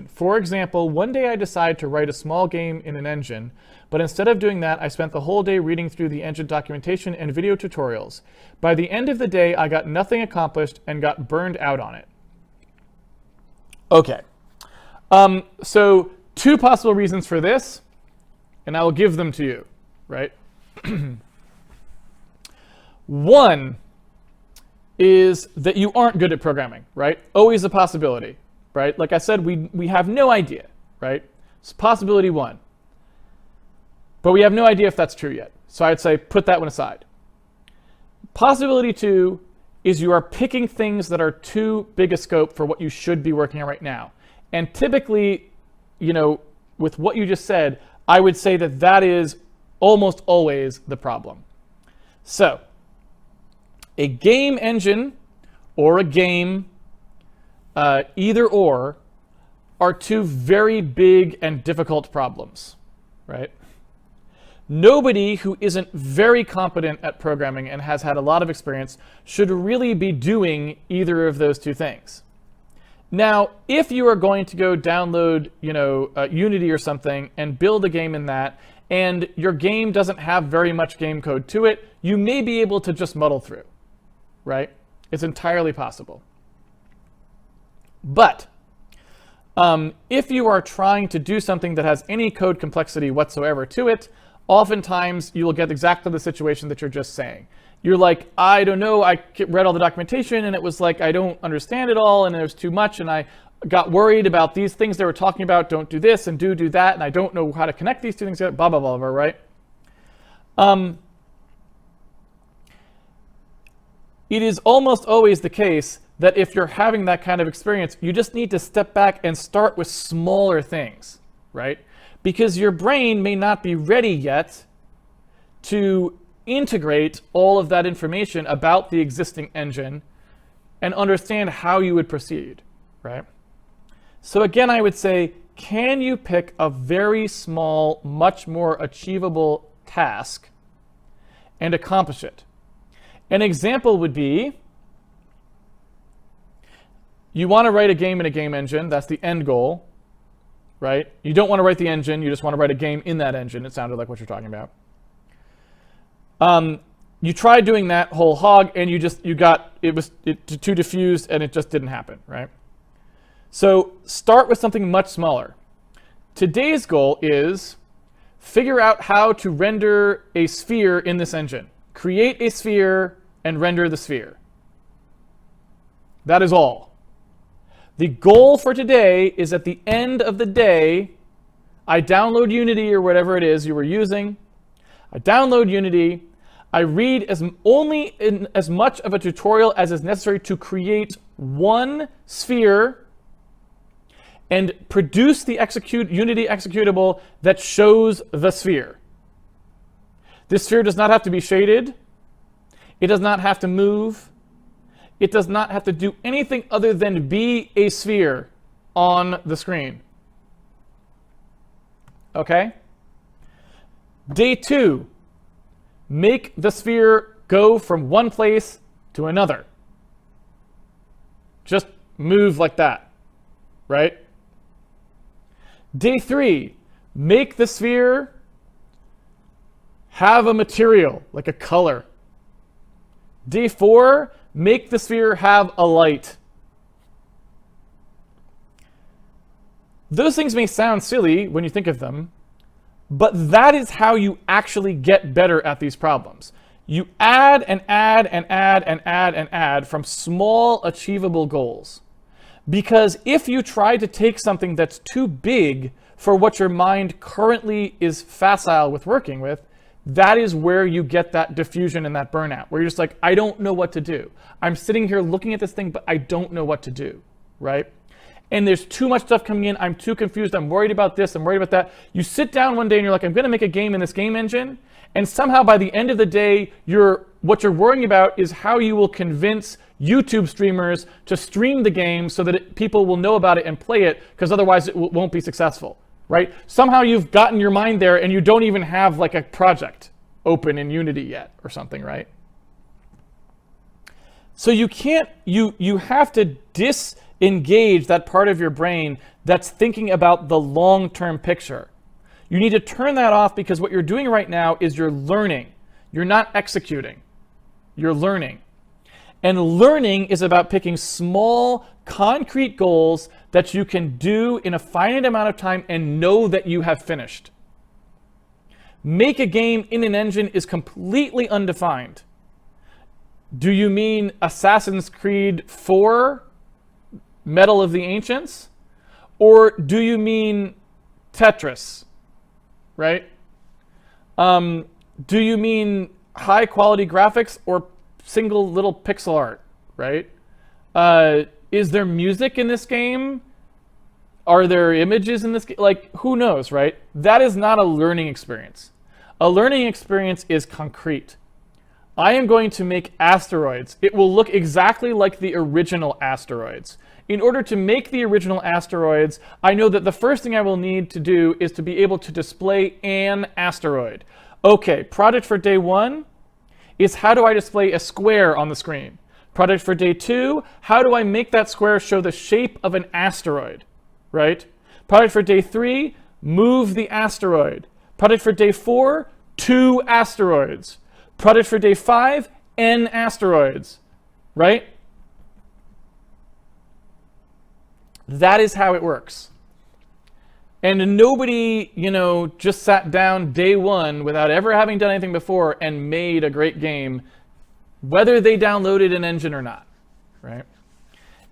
For example, one day I decided to write a small game in an engine, but instead of doing that, I spent the whole day reading through the engine documentation and video tutorials. By the end of the day, I got nothing accomplished and got burned out on it. Okay. So two possible reasons for this, and I will give them to you, right? One is that you aren't good at programming, right? Always a possibility, right? Like I said, we have no idea, right? It's possibility one. But we have no idea if that's true yet. So I'd say put that one aside. Possibility two is you are picking things that are too big a scope for what you should be working on right now. And typically, you know, with what you just said, I would say that that is almost always the problem. So a game engine or a game, either or, are two very big and difficult problems, right? Nobody who isn't very competent at programming and has had a lot of experience should really be doing either of those two things. Now, if you are going to go download, Unity or something and build a game in that, and your game doesn't have very much game code to it, you may be able to just muddle through, right? It's entirely possible. But if you are trying to do something that has any code complexity whatsoever to it, oftentimes you will get exactly the situation that you're just saying. You're like, I don't know, I read all the documentation and it was like, I don't understand it all and there's too much and I got worried about these things they were talking about, don't do this and do that, and I don't know how to connect these two things together, blah, blah, blah, blah, right? It is almost always the case that if you're having that kind of experience, you just need to step back and start with smaller things, right? Because your brain may not be ready yet to integrate all of that information about the existing engine and understand how you would proceed, right? So again, I would say, can you pick a very small, much more achievable task and accomplish it? An example would be, you want to write a game in a game engine. That's the end goal, right? You don't want to write the engine. You just want to write a game in that engine. It sounded like what you're talking about. You tried doing that whole hog, and it was too diffused, and it just didn't happen, right? So start with something much smaller. Today's goal is figure out how to render a sphere in this engine. Create a sphere and render the sphere. That is all. The goal for today is at the end of the day, I download Unity or whatever it is you were using. I download Unity. I read only in as much of a tutorial as is necessary to create one sphere and produce the Unity executable that shows the sphere. This sphere does not have to be shaded. It does not have to move. It does not have to do anything other than be a sphere on the screen. Okay? Day 2, make the sphere go from one place to another. Just move like that, right? Day 3, make the sphere have a material, like a color. Day 4, make the sphere have a light. Those things may sound silly when you think of them, but that is how you actually get better at these problems. You add and add and add and add and add from small achievable goals. Because if you try to take something that's too big for what your mind currently is facile with working with, that is where you get that diffusion and that burnout, where you're just like, I don't know what to do. I'm sitting here looking at this thing, but I don't know what to do, right? And there's too much stuff coming in. I'm too confused. I'm worried about this. I'm worried about that. You sit down one day and you're like, I'm going to make a game in this game engine. And somehow by the end of the day, what you're worrying about is how you will convince YouTube streamers to stream the game so that people will know about it and play it, because otherwise it won't be successful, right? Somehow you've gotten your mind there and you don't even have like a project open in Unity yet or something, right? So you have to disengage that part of your brain that's thinking about the long-term picture. You need to turn that off, because what you're doing right now is you're learning. You're not executing. You're learning. And learning is about picking small, concrete goals that you can do in a finite amount of time and know that you have finished. Make a game in an engine is completely undefined. Do you mean Assassin's Creed 4, Medal of the Ancients? Or do you mean Tetris, right? Do you mean high quality graphics or single little pixel art, right? Is there music in this game? Are there images in this game? Like, who knows, right? That is not a learning experience. A learning experience is concrete. I am going to make asteroids. It will look exactly like the original asteroids. In order to make the original asteroids, I know that the first thing I will need to do is to be able to display an asteroid. Okay, project for day 1 is how do I display a square on the screen? Project for day 2, how do I make that square show the shape of an asteroid, right? Project for day 3, move the asteroid. Project for day 4, 2 asteroids. Project for day 5, n asteroids, right? That is how it works. And nobody, just sat down day 1 without ever having done anything before and made a great game, whether they downloaded an engine or not, right?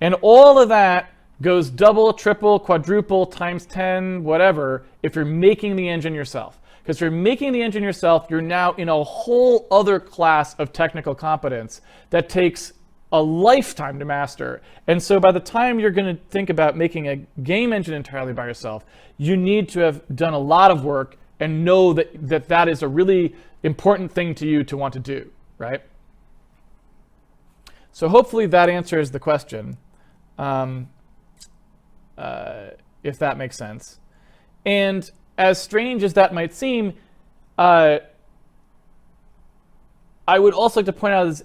And all of that goes double, triple, quadruple, times 10, whatever, if you're making the engine yourself. Because if you're making the engine yourself, you're now in a whole other class of technical competence that takes a lifetime to master. And so by the time you're going to think about making a game engine entirely by yourself, you need to have done a lot of work and know that is a really important thing to you to want to do, right? So hopefully that answers the question, if that makes sense. And as strange as that might seem, I would also like to point out is,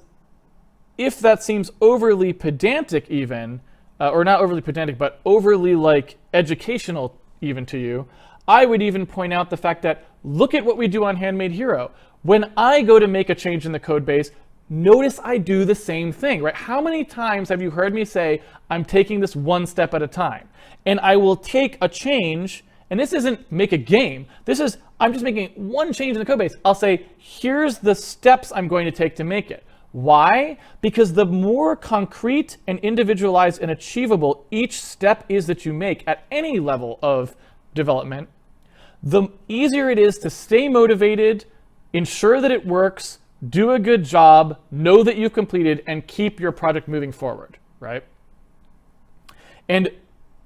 if that seems overly pedantic even, or not overly pedantic, but overly like educational even to you, I would even point out the fact that look at what we do on Handmade Hero. When I go to make a change in the code base, notice I do the same thing, right? How many times have you heard me say, I'm taking this one step at a time? And I will take a change, and this isn't make a game. This is, I'm just making one change in the code base. I'll say, here's the steps I'm going to take to make it. Why? Because the more concrete and individualized and achievable each step is that you make at any level of development, the easier it is to stay motivated, ensure that it works, do a good job, know that you've completed, and keep your project moving forward, right? And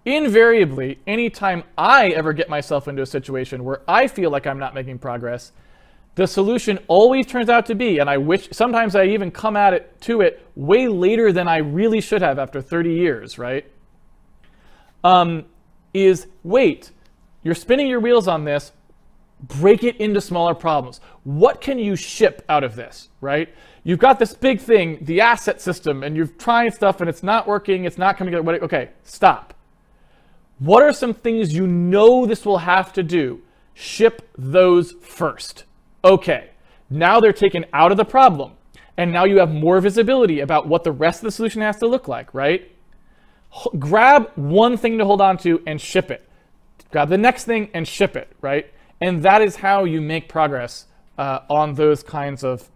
invariably, anytime I ever get myself into a situation where I feel like I'm not making progress, the solution always turns out to be, and I wish, sometimes I even come at it way later than I really should have after 30 years, right? Is wait, you're spinning your wheels on this, break it into smaller problems. What can you ship out of this, right? You've got this big thing, the asset system, and you've tried stuff and it's not working, it's not coming together. Okay, stop. What are some things you know this will have to do? Ship those first. Okay, now they're taken out of the problem, and now you have more visibility about what the rest of the solution has to look like, right? Grab one thing to hold on to and ship it. Grab the next thing and ship it, right? And that is how you make progress on those kinds of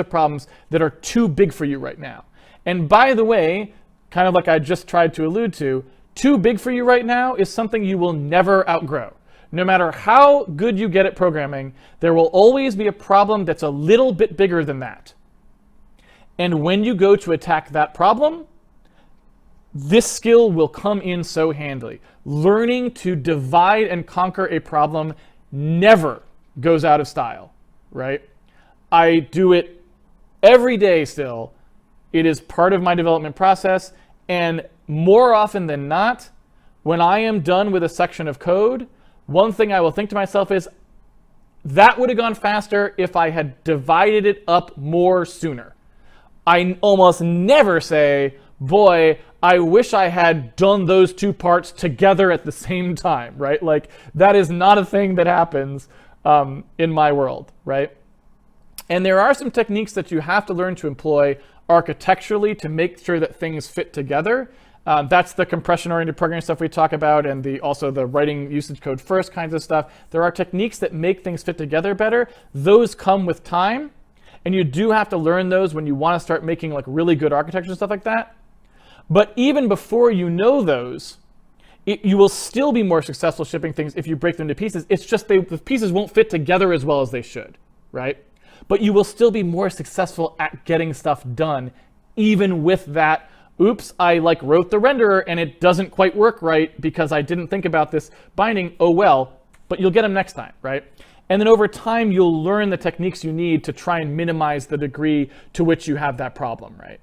problems that are too big for you right now. And by the way, kind of like I just tried to allude to, too big for you right now is something you will never outgrow. No matter how good you get at programming, there will always be a problem that's a little bit bigger than that. And when you go to attack that problem, this skill will come in so handily. Learning to divide and conquer a problem never goes out of style, right? I do it every day still. It is part of my development process, and more often than not, when I am done with a section of code, one thing I will think to myself is, that would have gone faster if I had divided it up more sooner. I almost never say, boy, I wish I had done those two parts together at the same time, right? Like that is not a thing that happens in my world, right? And there are some techniques that you have to learn to employ architecturally to make sure that things fit together. That's the compression-oriented programming stuff we talk about, and also the writing usage code first kinds of stuff. There are techniques that make things fit together better. Those come with time, and you do have to learn those when you want to start making like really good architecture and stuff like that. But even before you know those, you will still be more successful shipping things if you break them into pieces. It's just the pieces won't fit together as well as they should, right? But you will still be more successful at getting stuff done, even with that, oops, I like wrote the renderer and it doesn't quite work right because I didn't think about this binding. Oh well, but you'll get them next time, right? And then over time, you'll learn the techniques you need to try and minimize the degree to which you have that problem, right?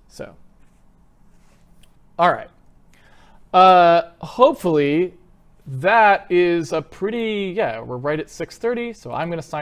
So, all right. Hopefully that is a pretty, yeah, we're right at 6:30, so I'm going to sign